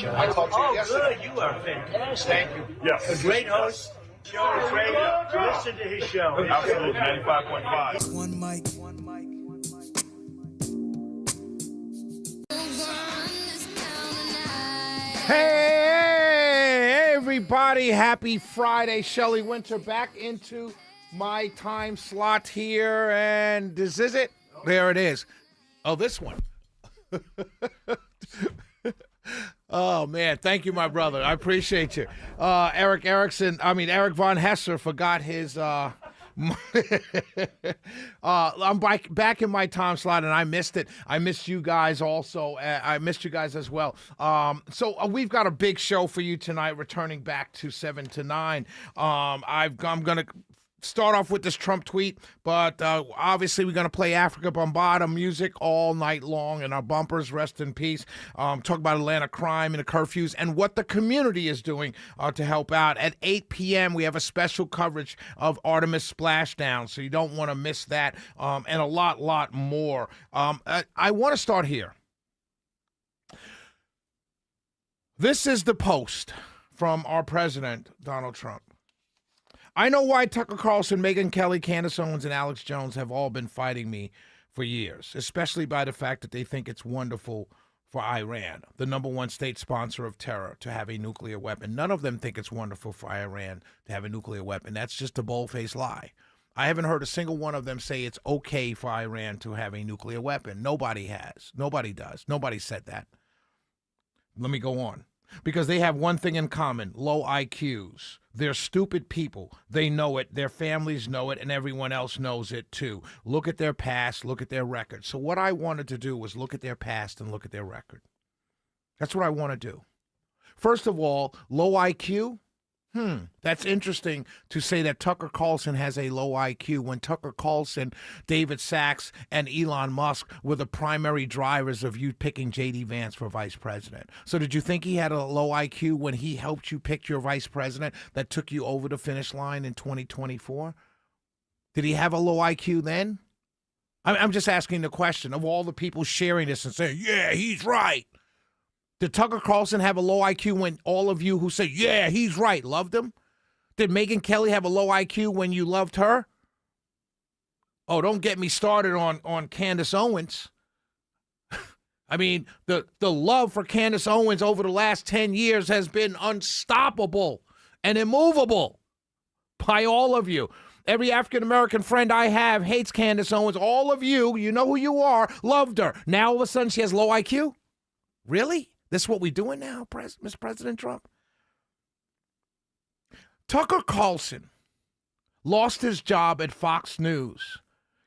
I talked to you yesterday. Good. You are fantastic. Thank you. Yes. A great host. Show is great. Listen to his show. Absolutely. 95.5. One mic. Hey, everybody. Happy Friday. Shelley Winter back into my time slot here. And this is it. There it is. Oh, this one. Oh, man. Thank you, my brother. I appreciate you. Eric Von Hesser forgot his... I'm back in my time slot, and I missed it. I missed you guys also. I missed you guys as well. So we've got a big show for you tonight, returning back to 7 to 9. I'm going to start off with this Trump tweet, but obviously we're going to play Africa Bambaataa music all night long, and our bumpers, rest in peace. Talk about Atlanta crime and the curfews and what the community is doing to help out. At 8 p.m., we have a special coverage of Artemis Splashdown, so you don't want to miss that, and a lot more. I want to start here. This is the post from our president, Donald Trump. I know why Tucker Carlson, Megyn Kelly, Candace Owens, and Alex Jones have all been fighting me for years, especially by the fact that they think it's wonderful for Iran, the number one state sponsor of terror, to have a nuclear weapon. None of them think it's wonderful for Iran to have a nuclear weapon. That's just a bold-faced lie. I haven't heard a single one of them say it's okay for Iran to have a nuclear weapon. Nobody has. Nobody does. Nobody said that. Let me go on. Because they have one thing in common, low IQs. They're stupid people. They know it. Their families know it, and everyone else knows it too. Look at their past. Look at their record. So what I wanted to do was look at their past and look at their record. That's what I want to do. First of all, low IQ. That's interesting to say that Tucker Carlson has a low IQ when Tucker Carlson, David Sachs, and Elon Musk were the primary drivers of you picking J.D. Vance for vice president. So did you think he had a low IQ when he helped you pick your vice president that took you over the finish line in 2024? Did he have a low IQ then? I'm just asking the question of all the people sharing this and saying, yeah, he's right. Did Tucker Carlson have a low IQ when all of you who say, yeah, he's right, loved him? Did Megyn Kelly have a low IQ when you loved her? Oh, don't get me started on Candace Owens. I mean, the love for Candace Owens over the last 10 years has been unstoppable and immovable by all of you. Every African-American friend I have hates Candace Owens. All of you, you know who you are, loved her. Now all of a sudden she has low IQ? Really? This is what we're doing now, Mr. President Trump? Tucker Carlson lost his job at Fox News.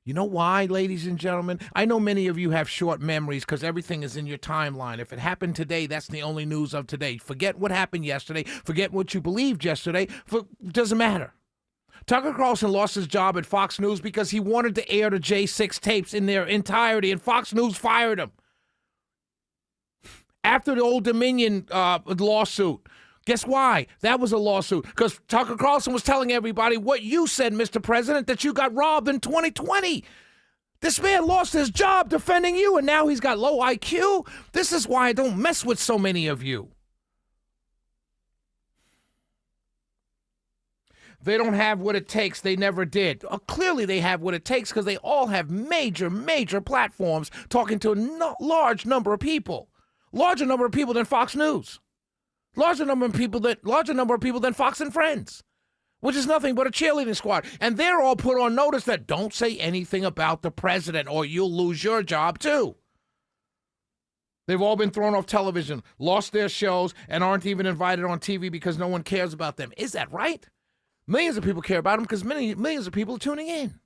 You know why, ladies and gentlemen? I know many of you have short memories because everything is in your timeline. If it happened today, that's the only news of today. Forget what happened yesterday. Forget what you believed yesterday. It doesn't matter. Tucker Carlson lost his job at Fox News because he wanted to air the J6 tapes in their entirety, and Fox News fired him. After the Old Dominion lawsuit. Guess why? That was a lawsuit. Because Tucker Carlson was telling everybody what you said, Mr. President, that you got robbed in 2020. This man lost his job defending you, and now he's got low IQ. This is why I don't mess with so many of you. They don't have what it takes. They never did. Clearly, they have what it takes because they all have major platforms talking to a large number of people. Larger number of people than Fox News. Larger number of people than Fox and Friends, which is nothing but a cheerleading squad. And they're all put on notice that don't say anything about the president or you'll lose your job too. They've all been thrown off television, lost their shows, and aren't even invited on TV because no one cares about them. Is that right? Millions of people care about them because millions of people are tuning in.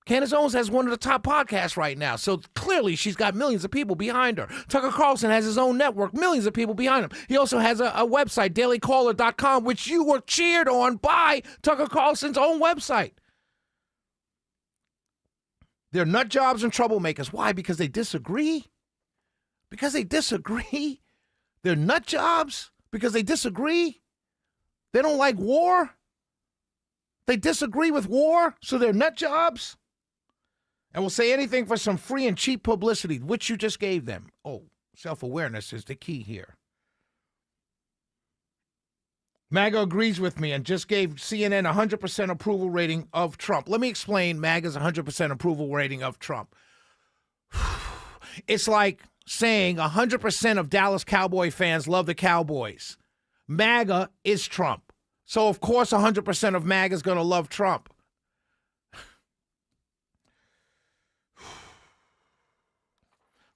Candace Owens has one of the top podcasts right now, so clearly she's got millions of people behind her. Tucker Carlson has his own network, millions of people behind him. He also has a website, dailycaller.com, which you were cheered on by Tucker Carlson's own website. They're nut jobs and troublemakers. Why? Because they disagree? Because they disagree? They're nut jobs because they disagree? They don't like war? They disagree with war, so they're nut jobs? And will say anything for some free and cheap publicity, which you just gave them. Oh, self-awareness is the key here. MAGA agrees with me and just gave CNN 100% approval rating of Trump. Let me explain MAGA's 100% approval rating of Trump. It's like saying 100% of Dallas Cowboy fans love the Cowboys. MAGA is Trump. So, of course, 100% of MAGA is going to love Trump.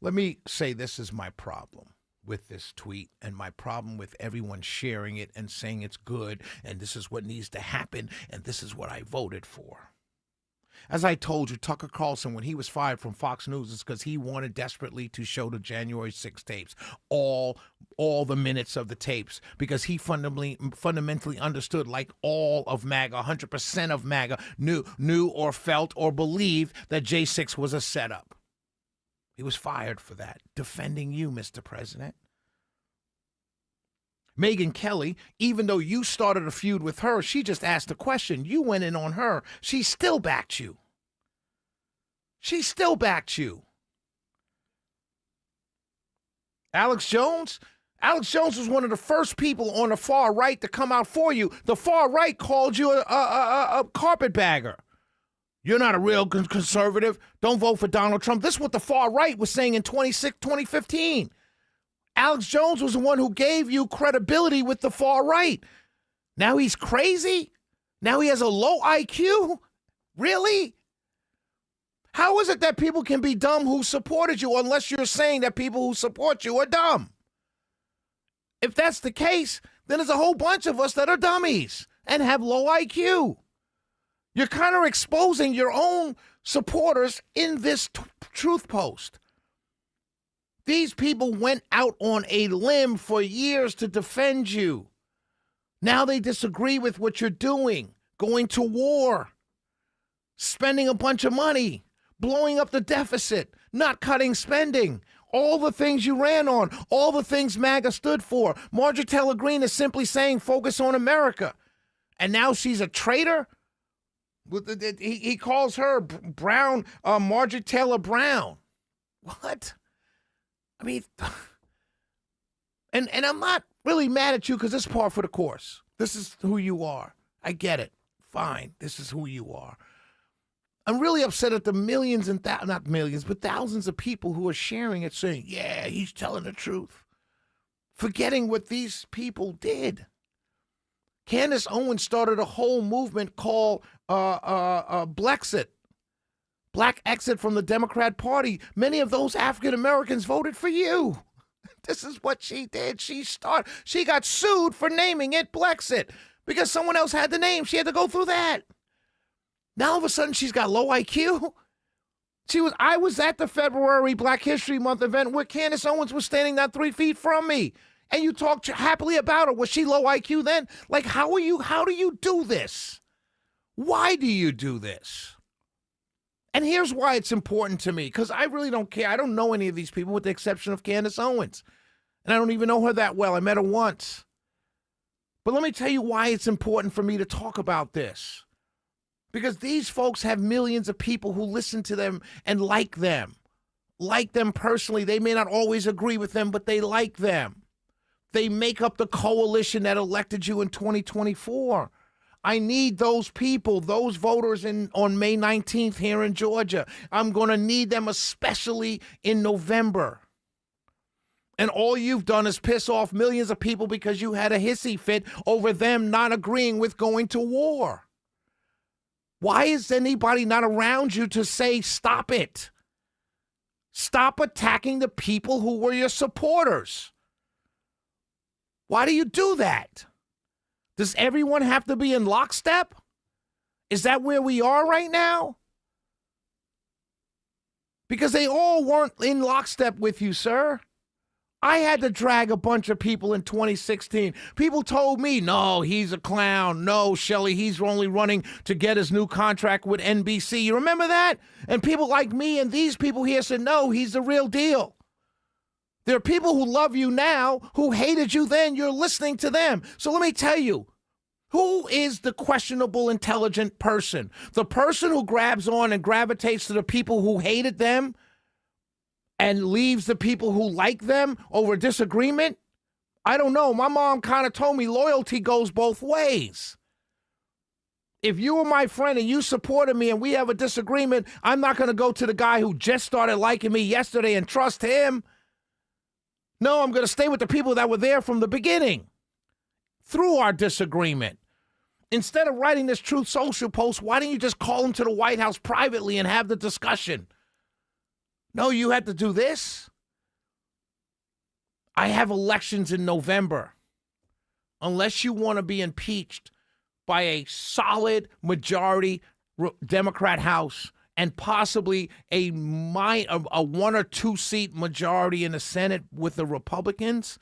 Let me say this is my problem with this tweet and my problem with everyone sharing it and saying it's good and this is what needs to happen and this is what I voted for. As I told you, Tucker Carlson, when he was fired from Fox News, it's because he wanted desperately to show the January 6 tapes, all the minutes of the tapes, because he fundamentally understood, like all of MAGA, 100% of MAGA, knew or felt or believed that J6 was a setup. He was fired for that, defending you, Mr. President. Megyn Kelly, even though you started a feud with her, she just asked a question. You went in on her. She still backed you. She still backed you. Alex Jones? Alex Jones was one of the first people on the far right to come out for you. The far right called you a carpetbagger. You're not a real conservative. Don't vote for Donald Trump. This is what the far right was saying in 2015. Alex Jones was the one who gave you credibility with the far right. Now he's crazy? Now he has a low IQ? Really? How is it that people can be dumb who supported you unless you're saying that people who support you are dumb? If that's the case, then there's a whole bunch of us that are dummies and have low IQ. You're kind of exposing your own supporters in this truth post. These people went out on a limb for years to defend you. Now they disagree with what you're doing, going to war, spending a bunch of money, blowing up the deficit, not cutting spending, all the things you ran on, all the things MAGA stood for. Marjorie Taylor Greene is simply saying focus on America. And now she's a traitor? He calls her Brown, Marjorie Taylor Brown. What? I mean, and I'm not really mad at you because this is par for the course. This is who you are. I get it. Fine. This is who you are. I'm really upset at the millions and not millions, but thousands of people who are sharing it saying, yeah, he's telling the truth. Forgetting what these people did. Candace Owens started a whole movement called Blexit. Black exit from the Democrat Party. Many of those African Americans voted for you. This is what she did. She got sued for naming it Blexit because someone else had the name. She had to go through that. Now all of a sudden she's got low IQ. I was at the February Black History Month event where Candace Owens was standing not 3 feet from me. And you talked happily about her. Was she low IQ then? Like, how do you do this? Why do you do this? And here's why it's important to me, because I really don't care. I don't know any of these people with the exception of Candace Owens. And I don't even know her that well. I met her once. But let me tell you why it's important for me to talk about this. Because these folks have millions of people who listen to them and like them. Like them personally. They may not always agree with them, but they like them. They make up the coalition that elected you in 2024. I need those people, those voters on May 19th here in Georgia. I'm going to need them especially in November. And all you've done is piss off millions of people because you had a hissy fit over them not agreeing with going to war. Why is anybody not around you to say, stop it? Stop attacking the people who were your supporters. Why do you do that? Does everyone have to be in lockstep? Is that where we are right now? Because they all weren't in lockstep with you, sir. I had to drag a bunch of people in 2016. People told me, no, he's a clown. No, Shelley, he's only running to get his new contract with NBC. You remember that? And people like me and these people here said, no, he's the real deal. There are people who love you now who hated you then. You're listening to them. So let me tell you, who is the questionable intelligent person? The person who grabs on and gravitates to the people who hated them and leaves the people who like them over disagreement? I don't know. My mom kind of told me loyalty goes both ways. If you were my friend and you supported me and we have a disagreement, I'm not going to go to the guy who just started liking me yesterday and trust him. No, I'm going to stay with the people that were there from the beginning through our disagreement. Instead of writing this Truth Social post, why don't you just call him to the White House privately and have the discussion? No, you had to do this. I have elections in November. Unless you want to be impeached by a solid majority Democrat House and possibly a 1 or 2 seat majority in the Senate with the Republicans,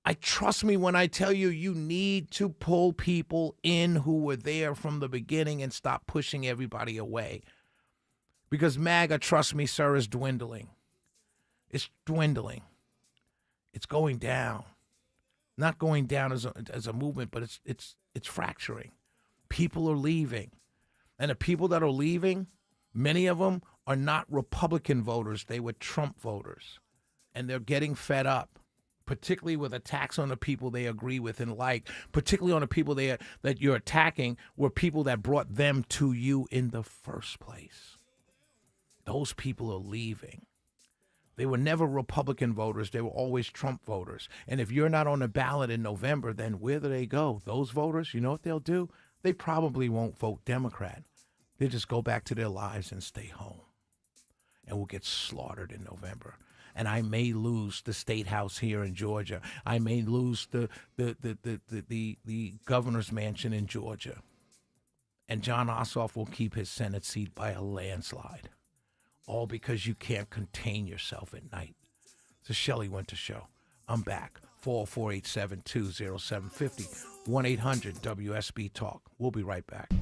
I trust me when I tell you, you need to pull people in who were there from the beginning and stop pushing everybody away. Because MAGA, trust me, sir, is dwindling. It's dwindling. It's going down. Not going down as a movement, but it's fracturing. People are leaving. And the people that are leaving, many of them are not Republican voters. They were Trump voters. And they're getting fed up, particularly with attacks on the people they agree with and like, particularly on the people that you're attacking were people that brought them to you in the first place. Those people are leaving. They were never Republican voters. They were always Trump voters. And if you're not on the ballot in November, then where do they go? Those voters, you know what they'll do? They probably won't vote Democrat. They'll just go back to their lives and stay home. And we'll get slaughtered in November. And I may lose the state house here in Georgia. I may lose the governor's mansion in Georgia. And Jon Ossoff will keep his Senate seat by a landslide. All because you can't contain yourself at night. It's the Shelley Winter Show. I'm back. 404-872-0750. 1-800-WSB-TALK. We'll be right back.